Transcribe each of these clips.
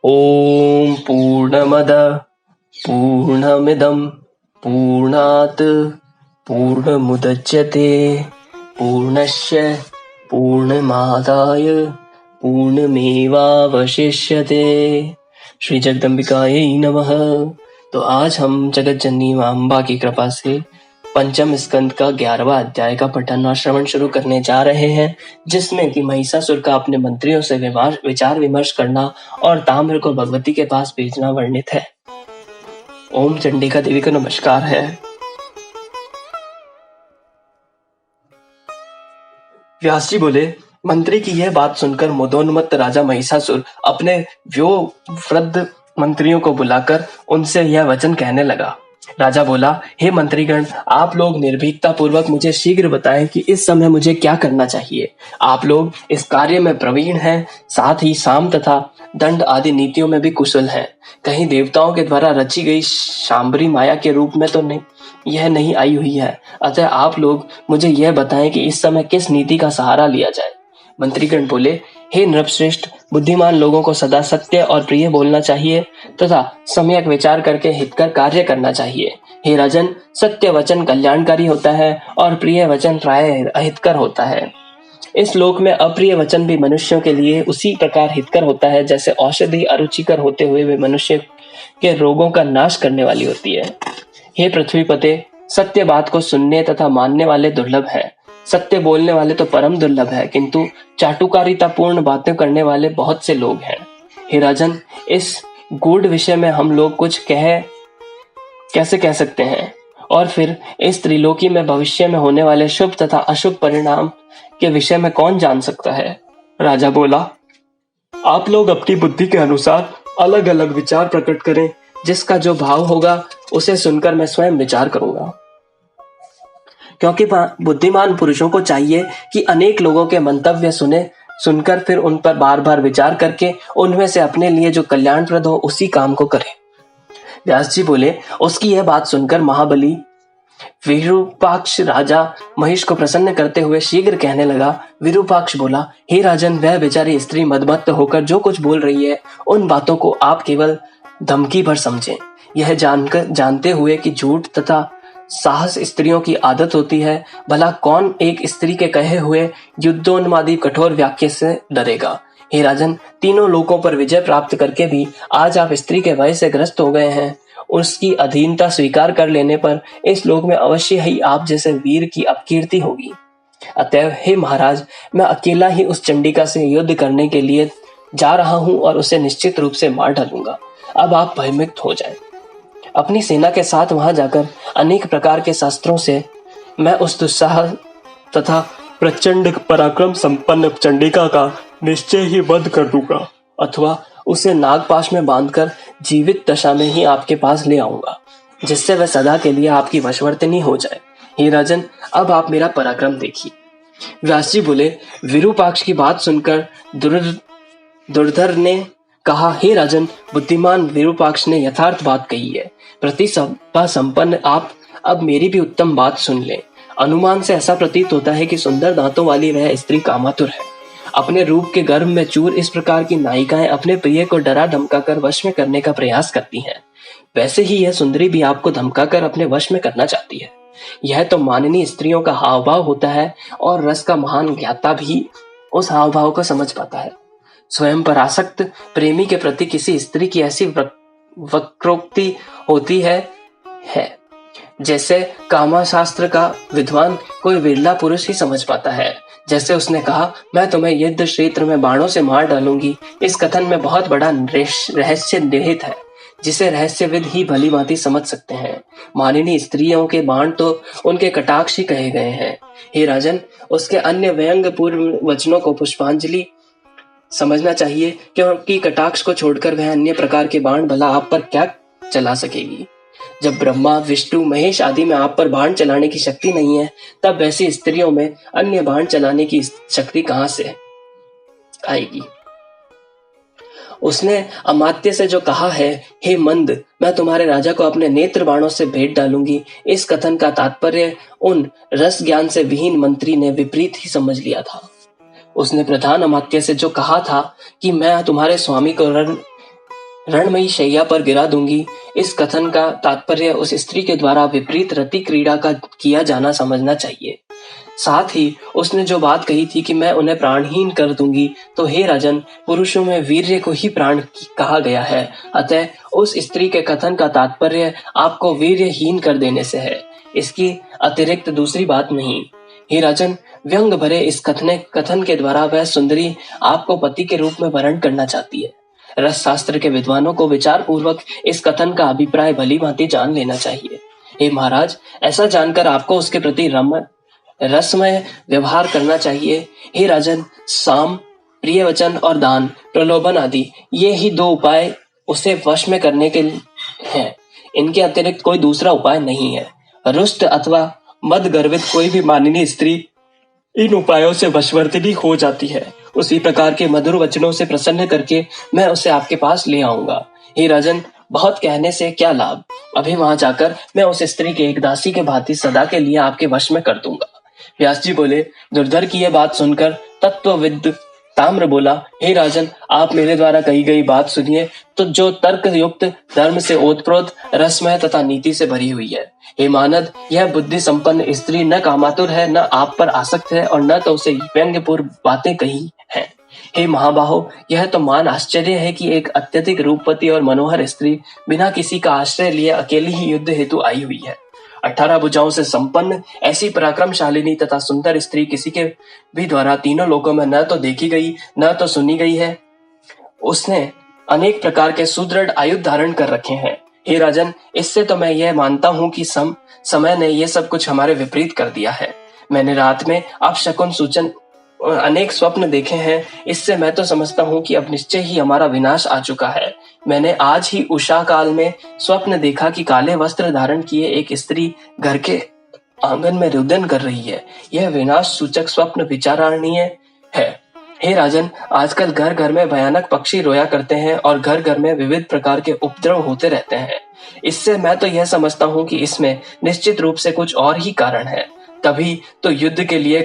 ॐ पूर्णमदः पूर्णमिदं पूर्णात् पूर्णमुदच्यते पूर्णस्य पूर्णमादाय पूर्णमेवावशिष्यते। श्री जगदम्बिकायै नमः। तो आज हम जगत जननी मां अम्बा की कृपा से पंचम स्कंद का 11वां अध्याय का पठन और श्रवण शुरू करने जा रहे हैं, जिसमें कि महिषासुर का अपने मंत्रियों से विचार विमर्श करना और ताम्र को भगवती के पास भेजना वर्णित है। ओम चंडिका देवी को नमस्कार है। व्यास जी बोले, मंत्री की यह बात सुनकर मदोन्मत्त राजा महिषासुर अपने व्योवृद्ध मंत्रियों को बुलाकर उनसे यह वचन कहने लगा। राजा बोला, हे मंत्रीगण, आप लोग निर्भीकता पूर्वक मुझे शीघ्र बताएं कि इस समय मुझे क्या करना चाहिए। आप लोग इस कार्य में प्रवीण हैं, साथ ही साम तथा दंड आदि नीतियों में भी कुशल हैं। कहीं देवताओं के द्वारा रची गई शांबरी माया के रूप में तो यह नहीं आई हुई है। अतः आप लोग मुझे यह बताएं कि इस समय किस नीति का सहारा लिया जाए। मंत्रीगण बोले, हे नृपश्रेष्ठ, बुद्धिमान लोगों को सदा सत्य और प्रिय बोलना चाहिए तथा सम्यक विचार करके हितकर कार्य करना चाहिए। हे राजन, सत्य वचन कल्याणकारी होता है और प्रिय वचन प्राय अहितकर होता है। इस लोक में अप्रिय वचन भी मनुष्यों के लिए उसी प्रकार हितकर होता है जैसे औषधि अरुचिकर होते हुए वे मनुष्य के रोगों का नाश करने वाली होती है। हे पृथ्वीपते, सत्य बात को सुनने तथा मानने वाले दुर्लभ हैं। सत्य बोलने वाले तो परम दुर्लभ है, किंतु चाटुकारितापूर्ण बातें करने वाले बहुत से लोग हैं। हे राजन, इस गूढ़ विषय में हम लोग कुछ कैसे कह सकते हैं? और फिर इस त्रिलोकी में भविष्य में होने वाले शुभ तथा अशुभ परिणाम के विषय में कौन जान सकता है? राजा बोला, आप लोग अपनी बुद्धि के अनुसार अलग अलग विचार प्रकट करें। जिसका जो भाव होगा उसे सुनकर मैं स्वयं विचार करूंगा, क्योंकि बुद्धिमान पुरुषों को चाहिए कि अनेक लोगों के मंतव्य सुनकर फिर उन पर बार बार विचार करके उनमें से अपने लिए जो कल्याणप्रद हो उसी काम को करें। व्यास जी बोले, उसकी यह बात सुनकर महाबली विरूपाक्ष राजा महिष को प्रसन्न करते हुए शीघ्र कहने लगा। विरूपाक्ष बोला, हे राजन, वह बेचारी स्त्री मदमत्त होकर जो कुछ बोल रही है उन बातों को आप केवल धमकी भर समझें। यह जानते हुए कि झूठ तथा साहस स्त्रियों की आदत होती है, भला कौन एक स्त्री के कहे हुए युद्धोन्मादी कठोर वाक्य से डरेगा। हे राजन, तीनों लोकों पर विजय प्राप्त करके भी आज आप स्त्री के भय से ग्रस्त हो गए हैं। उसकी अधीनता स्वीकार कर लेने पर इस लोक में अवश्य ही आप जैसे वीर की अपकीर्ति होगी। अतएव हे महाराज, मैं अकेला ही उस चंडिका से युद्ध करने के लिए जा रहा हूं और उसे निश्चित रूप से मार डालूंगा। अब आप भयमुक्त हो जाएं। अपनी सेना के साथ वहां जाकर अनेक प्रकार के शस्त्रों से मैं उस दुस्साह तथा प्रचंड पराक्रम संपन्न चंडिका का निश्चय ही वध कर दूंगा, अथवा उसे नागपाश में बांधकर जीवित दशा में ही आपके पास ले आऊंगा, जिससे वह सदा के लिए आपकी वशवर्तिनी हो जाए। हे राजन, अब आप मेरा पराक्रम देखिए। व्यास जी बोले, विरूपाक्ष की बात सुनकर दुर्धर ने कहा, हे राजन, बुद्धिमान विरूपाक्ष ने यथार्थ बात कही है। प्रतिसभा संपन्न आप अब मेरी भी उत्तम बात सुन लें। अनुमान से ऐसा प्रतीत होता है कि सुंदर दांतों वाली वह स्त्री कामातुर है। अपने रूप के गर्भ में चूर इस प्रकार की नायिकाएं अपने प्रिय को डरा धमकाकर वश में करने का प्रयास करती हैं। वैसे ही यह सुंदरी भी आपको धमकाकर अपने वश में करना चाहती है। यह तो माननीय स्त्रियों का हाव भाव होता है, और रस का महान ज्ञाता भी उस हाव भाव को समझ पाता है। स्वयं पर आसक्त प्रेमी के प्रति किसी स्त्री की ऐसी वक्रोक्ति होती है जैसे कामशास्त्र का विद्वान कोई विरला पुरुष ही समझ पाता है। जैसे उसने कहा, मैं तुम्हें युद्ध क्षेत्र में बाणों से मार डालूंगी। इस कथन में बहुत बड़ा रहस्य निहित है, जिसे रहस्यविद ही भली भांति समझ सकते हैं। माननीय स्त्रियों के बाण तो उनके कटाक्ष ही कहे गए हैं। हे राजन, उसके अन्य व्यंग पूर्ण वचनों को पुष्पांजलि समझना चाहिए, क्योंकि कटाक्ष को छोड़कर वह अन्य प्रकार के बाण भला आप पर क्या चला सकेगी। जब ब्रह्मा, विष्णु, महेश आदि में आप पर बाण चलाने की शक्ति नहीं है, तब वैसी स्त्रियों में अन्य बाण चलाने की शक्ति कहां से आएगी। उसने अमात्य से जो कहा है, हे मंद, मैं तुम्हारे राजा को अपने नेत्र बाणों से भेंट डालूंगी, इस कथन का तात्पर्य उन रस ज्ञान से विहीन मंत्री ने विपरीत ही समझ लिया था। उसने प्रधान अमात्य से जो कहा था कि मैं तुम्हारे स्वामी को रणमयी शैया पर गिरा दूंगी। इस कथन का तात्पर्य उस स्त्री के द्वारा विपरीत रति क्रीड़ा का किया जाना समझना चाहिए। साथ ही उसने जो बात कही थी कि मैं उन्हें प्राणहीन कर दूंगी, तो हे राजन, पुरुषों में वीर्य को ही प्राण कहा गया है। अतः उस स्त्री के कथन का तात्पर्य आपको वीर्यहीन कर देने से है, इसकी अतिरिक्त दूसरी बात नहीं। हे राजन, व्यंग भरे इस कथन के द्वारा वह सुंदरी आपको पति के रूप में वर्ण करना चाहती है। रस शास्त्र के विद्वानों को विचार पूर्वक इस कथन का अभिप्राय भली भांति जान लेना चाहिए। हे महाराज, ऐसा जानकर आपको उसके प्रति रसमय व्यवहार करना चाहिए। हे राजन, साम, प्रिय वचन और दान, प्रलोभन आदि, ये ही दो उपाय उसे वश में करने के हैं। इनके अतिरिक्त कोई दूसरा उपाय नहीं है। रुष्ट अथवा मद गर्वित कोई भी माननीय स्त्री इन उपायों से वशवर्तिनी हो जाती है। उसी प्रकार के मधुर वचनों से प्रसन्न करके मैं उसे आपके पास ले आऊंगा। हे राजन, बहुत कहने से क्या लाभ, अभी वहां जाकर मैं उस स्त्री के एक दासी के भांति सदा के लिए आपके वश में कर दूंगा। व्यास जी बोले, दुर्धर की यह बात सुनकर तत्वविद ताम्र बोला, हे राजन, आप मेरे द्वारा कही गई बात सुनिए, तो जो तर्क युक्त, धर्म से ओतप्रोत, रसमय तथा नीति से भरी हुई है। हे मानद, यह बुद्धि संपन्न स्त्री न कामातुर है, न आप पर आसक्त है, और न तो उसे व्यंग्यपूर्ण बातें कही है। हे महाबाहो, यह तो मान आश्चर्य है कि एक अत्यधिक रूपवती और मनोहर स्त्री बिना किसी का आश्रय लिए अकेली ही युद्ध हेतु आई हुई है। 18 भुजाओं से संपन्न ऐसी पराक्रमशालिनी तथा सुंदर स्त्री किसी के भी द्वारा तीनों लोकों में न तो देखी गई, न तो सुनी गई है। उसने अनेक प्रकार के सुदृढ़ आयुध धारण कर रखे हैं। हे राजन, इससे तो मैं यह मानता हूं कि समय ने यह सब कुछ हमारे विपरीत कर दिया है। मैंने रात में अपशकुन सूचन अनेक स्वप्न देखे हैं। इससे मैं तो समझता हूँ कि अब निश्चय ही हमारा विनाश आ चुका है। मैंने आज ही उषा काल में स्वप्न देखा कि काले वस्त्र धारण किए एक स्त्री घर के आंगन में रुदन कर रही है। यह विनाश सूचक स्वप्न विचारणीय है। हे राजन, आजकल घर घर में भयानक पक्षी रोया करते हैं और घर घर में विविध प्रकार के उपद्रव होते रहते हैं। इससे मैं तो यह समझता हूँ कि इसमें निश्चित रूप से कुछ और ही कारण है। तभी तो युद्ध के लिए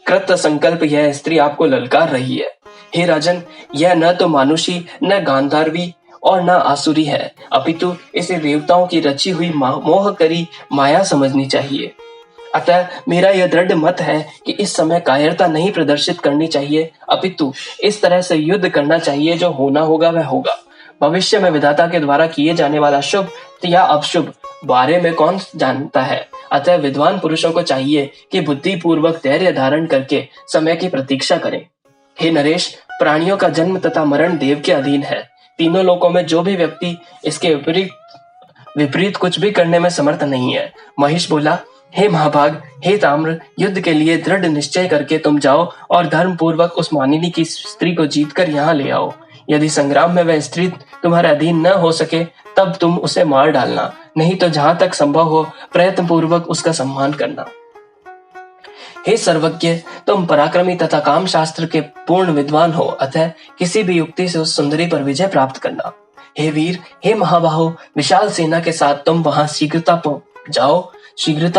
कृत संकल्प यह स्त्री आपको ललकार रही है। हे राजन, यह न तो मानुषी, न गांधारवी और न आसुरी है, अपितु इसे देवताओं की रची हुई मोह करी माया समझनी चाहिए। अतः मेरा यह दृढ़ मत है कि इस समय कायरता नहीं प्रदर्शित करनी चाहिए, अपितु इस तरह से युद्ध करना चाहिए जो होना होगा वह होगा। भविष्य में विधाता के द्वारा किए जाने वाला शुभ या अशुभ बारे में कौन जानता है। अतः विद्वान पुरुषों को चाहिए कि बुद्धि पूर्वक धैर्य धारण करके समय की प्रतीक्षा करें। हे नरेश, प्राणियों का जन्म तथा मरण देव के अधीन है। तीनों लोकों में जो भी व्यक्ति इसके विपरीत कुछ भी करने में समर्थ नहीं है। महिष बोला, हे महाभाग, हे ताम्र, युद्ध के लिए दृढ़ निश्चय करके तुम जाओ और धर्म पूर्वक उस मानिनी की स्त्री को जीतकर यहाँ ले आओ। यदि संग्राम में वह स्त्री तुम्हारे अधीन न हो सके तब तुम उसे मार डालना, नहीं तो जहां तक संभव हो प्रयत्न पूर्वक उसका सम्मान करना। हे सर्वज्ञ, तुम पराक्रमी तथा काम शास्त्र के पूर्ण विद्वान हो, अतः किसी भी युक्ति से उस सुंदरी पर विजय प्राप्त करना। हे वीर, हे महाबाहो, विशाल सेना के साथ तुम वहां शीघ्रता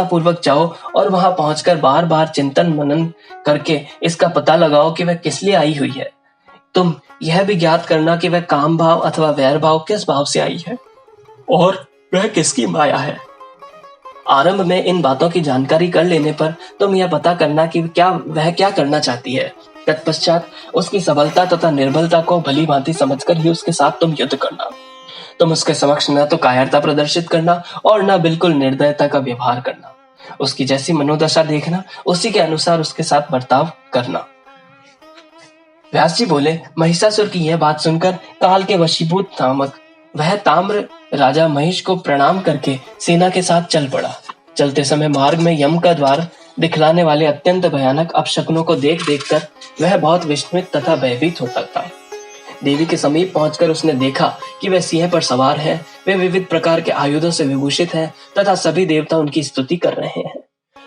पूर्वक जाओ और वहां पहुंचकर बार बार चिंतन मनन करके इसका पता लगाओ कि वह किस लिए आई हुई है। तुम यह भी ज्ञात करना कि वह काम भाव अथवा वैर भाव किस भाव से आई है और वह किसकी माया है। आरंभ में इन बातों की जानकारी कर लेने पर तुम यह पता करना कि वह क्या करना चाहती है। तत्पश्चात उसकी सबलता तथा निर्बलता को भली भांति समझकर ही उसके साथ तुम युद्ध करना। तुम उसके समक्ष न तो कायरता प्रदर्शित करना और न बिल्कुल निर्दयता का व्यवहार करना। उसकी जैसी मनोदशा देखना, उसी के अनुसार उसके साथ बर्ताव करना। व्यास जी बोले, महिषासुर की यह बात सुनकर काल के वशीभूत नामक वह ताम्र राजा महिष को प्रणाम करके सेना के साथ चल पड़ा। चलते समय मार्ग में यम का द्वार दिखलाने वाले अत्यंत भयानक अपशकुनों को देख देखकर वह बहुत विस्मित तथा भयभीत होता था। देवी के समीप पहुंचकर उसने देखा कि वह सिंह पर सवार है, वे विविध प्रकार के आयुधों से विभूषित हैं तथा सभी देवता उनकी स्तुति कर रहे हैं।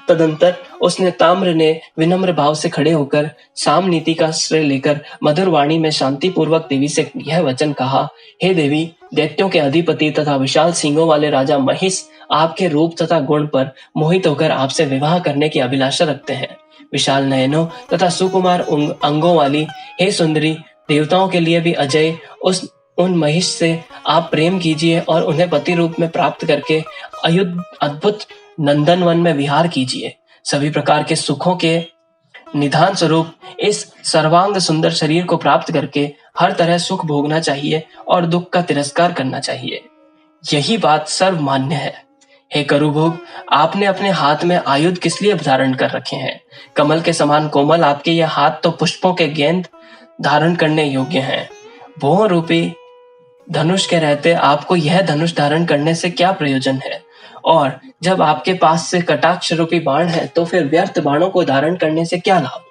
तदंतर उसने ताम्र ने विनम्र भाव से खड़े होकर साम नीति का आश्रय लेकर मधुर वाणी में शांति पूर्वक देवी से यह वचन कहा, हे देवी, दैत्यों के अधिपति तथा विशाल सींगों वाले राजा महिष आपके रूप तथा गुण पर मोहित होकर आपसे विवाह करने की अभिलाषा रखते हैं। विशाल नयनों तथा सुकुमार अंगों वाली हे सुंदरी, देवताओं के लिए भी अजय उन महिष से आप प्रेम कीजिए और उन्हें पति रूप में प्राप्त करके अद्भुत नंदनवन में विहार कीजिए। सभी प्रकार के सुखों के निधान स्वरूप इस सर्वांग सुंदर शरीर को प्राप्त करके हर तरह सुख भोगना चाहिए और दुख का तिरस्कार करना चाहिए। यही बात सर्वमान्य है। हे करुभोग, आपने अपने हाथ में आयुध किस लिए धारण कर रखे हैं? कमल के समान कोमल आपके ये हाथ तो पुष्पों के गेंद धारण करने योग्य हैं। भों रूपी धनुष के रहते आपको यह धनुष धारण करने से क्या प्रयोजन है? और जब आपके पास से कटाक्ष रूपी बाण है तो फिर व्यर्थ बाणों को धारण करने से क्या लाभ?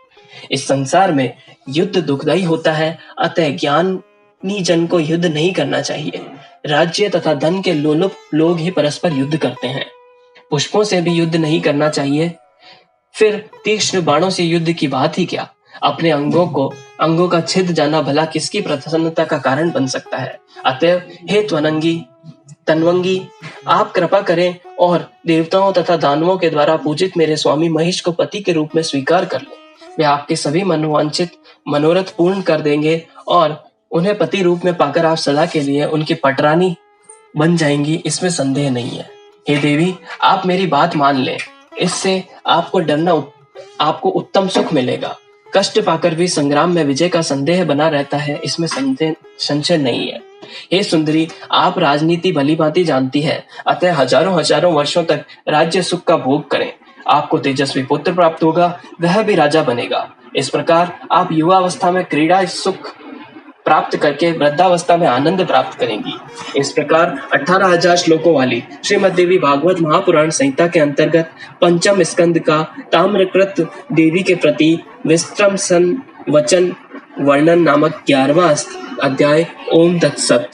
इस संसार में युद्ध दुखदायी होता है, अतः ज्ञानी जन को युद्ध नहीं करना चाहिए। राज्य तथा धन के लोलुप लोग ही परस्पर युद्ध करते हैं। पुष्पों से भी युद्ध नहीं करना चाहिए, फिर तीक्ष्ण बाणों से युद्ध की बात ही क्या? अपने अंगों का छिद जाना भला किसकी प्रसन्नता का कारण बन सकता है? अतएव हे तन्वंगी, आप कृपा करें और देवताओं तथा दानवों के द्वारा पूजित मेरे स्वामी महिष को पति के रूप में स्वीकार कर लें। वे आपके सभी मनोवांछित मनोरथ पूर्ण कर देंगे और उन्हें पति रूप में पाकर आप सदा के लिए उनकी पटरानी बन जाएंगी, इसमें संदेह नहीं है। हे देवी, आप मेरी बात मान लें, इससे आपको उत्तम सुख मिलेगा। कष्ट पाकर भी संग्राम में विजय का संदेह बना रहता है, इसमें संशय नहीं है। हे सुंदरी, आप राजनीति भलीभांति जानती है, अतः हजारों वर्षों तक राज्य सुख का भोग करें। आपको तेजस्वी पुत्र प्राप्त होगा, वह भी राजा बनेगा। इस प्रकार आप युवावस्था में क्रीड़ा सुख प्राप्त करके वृद्धावस्था में आनंद प्राप्त करेंगी। इस प्रकार 18,000 श्लोकों वाली श्रीमद् देवी भागवत महापुराण संहिता के अंतर्गत पंचम स्कंद का ताम्रकृत देवी के प्रति विस्तृत वचन वर्णन नामक 11वां अध्याय ओम तत्सत।